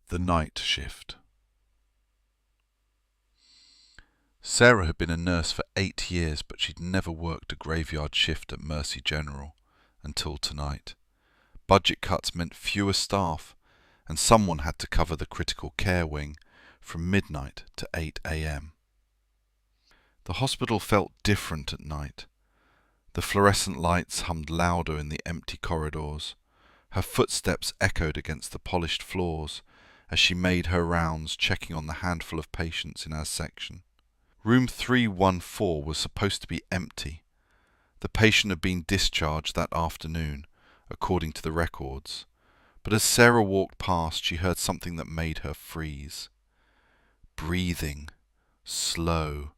The night shift. Sarah had been a nurse for 8 years, but she'd never worked a graveyard shift at Mercy General until tonight. Budget cuts meant fewer staff, and someone had to cover the critical care wing from midnight to 8 a.m. The hospital felt different at night. The fluorescent lights hummed louder in the empty corridors. Her footsteps echoed against the polished floors as she made her rounds, checking on the handful of patients in our section. Room 314 was supposed to be empty. The patient had been discharged that afternoon, according to the records. But as Sarah walked past, she heard something that made her freeze. Breathing, slow,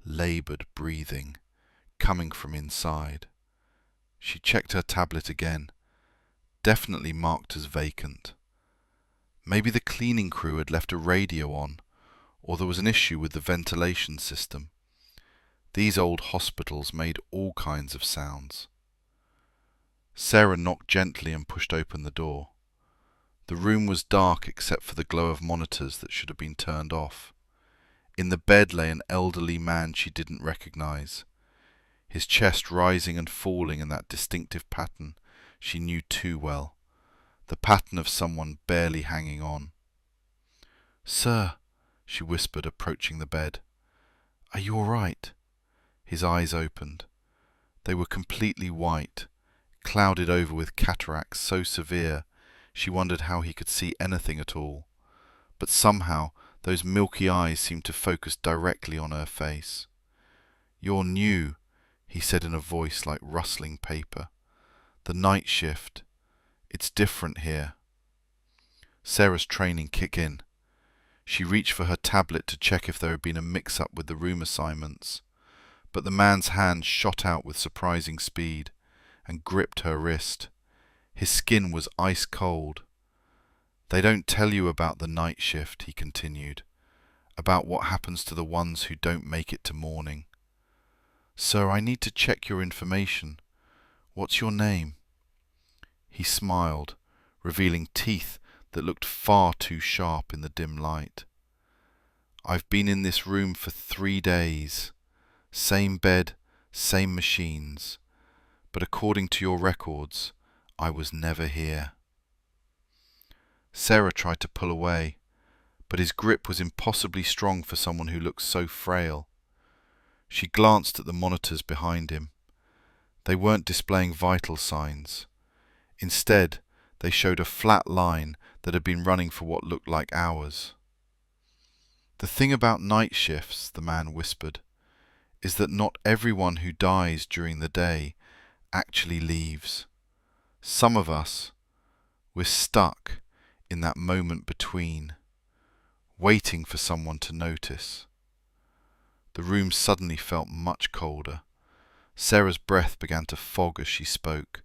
laboured breathing, coming from inside. She checked her tablet again, definitely marked as vacant. Maybe the cleaning crew had left a radio on, or there was an issue with the ventilation system. These old hospitals made all kinds of sounds. Sarah knocked gently and pushed open the door. The room was dark except for the glow of monitors that should have been turned off. In the bed lay an elderly man she didn't recognize, his chest rising and falling in that distinctive pattern she knew too well, the pattern of someone barely hanging on. "Sir," she whispered, approaching the bed. "Are you all right?" His eyes opened. They were completely white, clouded over with cataracts so severe she wondered how he could see anything at all. But somehow those milky eyes seemed to focus directly on her face. "You're new," he said in a voice like rustling paper. "The night shift. It's different here." Sarah's training kicked in. She reached for her tablet to check if there had been a mix-up with the room assignments, but the man's hand shot out with surprising speed and gripped her wrist. His skin was ice cold. "They don't tell you about the night shift," he continued, "about what happens to the ones who don't make it to morning. Sir, I need to check your information. What's your name?" He smiled, revealing teeth that looked far too sharp in the dim light. "I've been in this room for 3 days. Same bed, same machines. But according to your records, I was never here." Sarah tried to pull away, but his grip was impossibly strong for someone who looked so frail. She glanced at the monitors behind him. They weren't displaying vital signs. Instead, they showed a flat line that had been running for what looked like hours. "The thing about night shifts," the man whispered, "is that not everyone who dies during the day actually leaves. Some of us, we're stuck in that moment between, waiting for someone to notice." The room suddenly felt much colder. Sarah's breath began to fog as she spoke.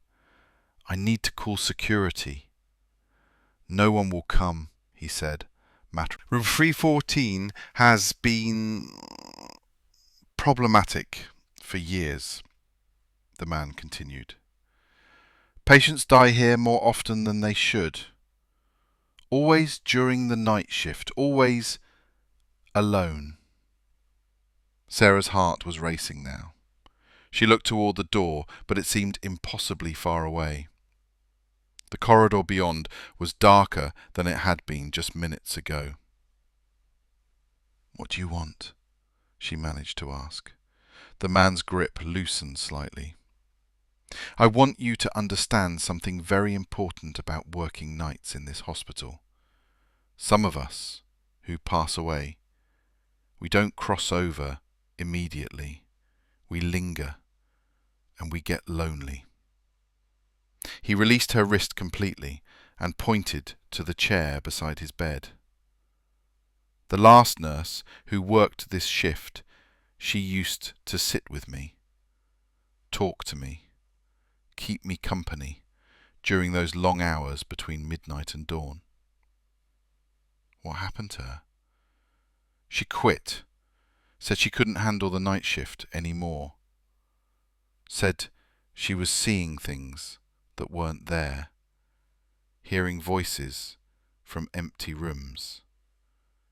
"I need to call security." "No one will come," he said. "Room 314 has been problematic for years," the man continued. "Patients die here more often than they should. Always during the night shift, always alone." Sarah's heart was racing now. She looked toward the door, but it seemed impossibly far away. The corridor beyond was darker than it had been just minutes ago. "What do you want?" she managed to ask. The man's grip loosened slightly. "I want you to understand something very important about working nights in this hospital. Some of us who pass away, we don't cross over immediately. We linger, and we get lonely." He released her wrist completely and pointed to the chair beside his bed. "The last nurse who worked this shift, she used to sit with me, talk to me, keep me company during those long hours between midnight and dawn." "What happened to her?" "She quit. Said she couldn't handle the night shift anymore. Said she was seeing things that weren't there, hearing voices from empty rooms.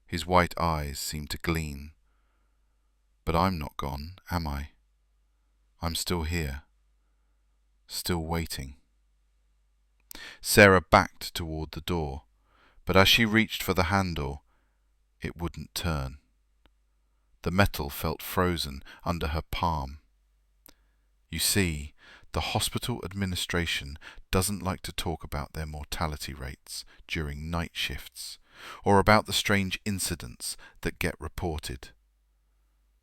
His white eyes seemed to gleam. But I'm not gone, am I? I'm still here, still waiting. Sarah backed toward the door, but as she reached for the handle, it wouldn't turn. The metal felt frozen under her palm. You see, the hospital administration doesn't like to talk about their mortality rates during night shifts, or about the strange incidents that get reported.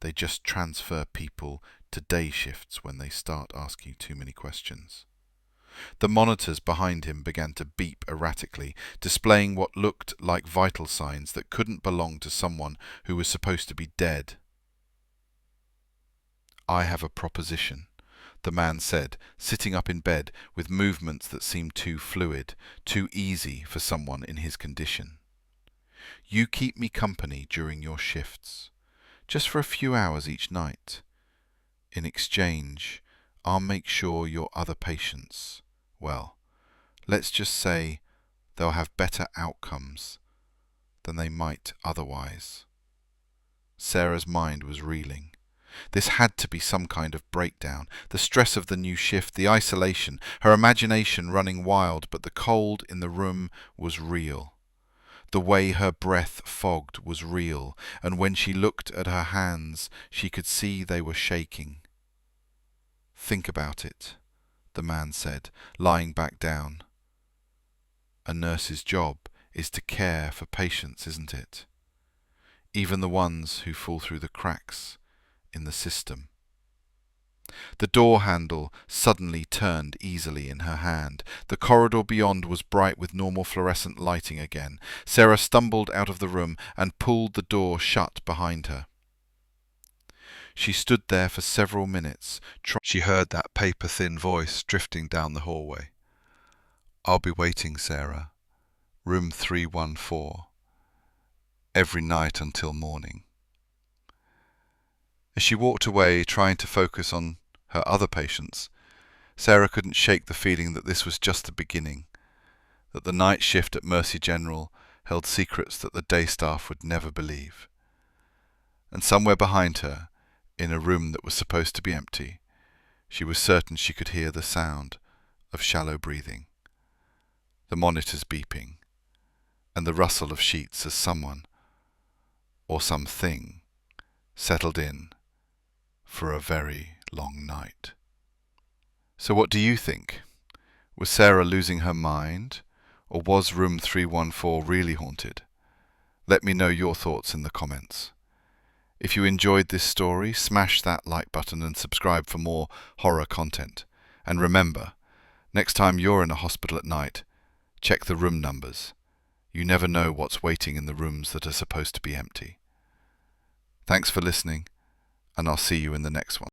They just transfer people to day shifts when they start asking too many questions. The monitors behind him began to beep erratically, displaying what looked like vital signs that couldn't belong to someone who was supposed to be dead. "I have a proposition," the man said, sitting up in bed with movements that seemed too fluid, too easy for someone in his condition. "You keep me company during your shifts, just for a few hours each night. In exchange, I'll make sure your other patients, well, let's just say they'll have better outcomes than they might otherwise." Sarah's mind was reeling. This had to be some kind of breakdown. The stress of the new shift, the isolation, her imagination running wild, but the cold in the room was real. The way her breath fogged was real, and when she looked at her hands, she could see they were shaking. "Think about it," the man said, lying back down. "A nurse's job is to care for patients, isn't it? Even the ones who fall through the cracks in the system." The door handle suddenly turned easily in her hand. The corridor beyond was bright with normal fluorescent lighting again. Sarah stumbled out of the room and pulled the door shut behind her. She stood there for several minutes. She heard that paper-thin voice drifting down the hallway. "I'll be waiting, Sarah. Room 314. Every night until morning." As she walked away, trying to focus on her other patients, Sarah couldn't shake the feeling that this was just the beginning, that the night shift at Mercy General held secrets that the day staff would never believe. And somewhere behind her, in a room that was supposed to be empty, she was certain she could hear the sound of shallow breathing, the monitors beeping, and the rustle of sheets as someone, or something, settled in for a very long night. So what do you think? Was Sarah losing her mind, or was room 314 really haunted? Let me know your thoughts in the comments. If you enjoyed this story, smash that like button and subscribe for more horror content. And remember, next time you're in a hospital at night, check the room numbers. You never know what's waiting in the rooms that are supposed to be empty. Thanks for listening, and I'll see you in the next one.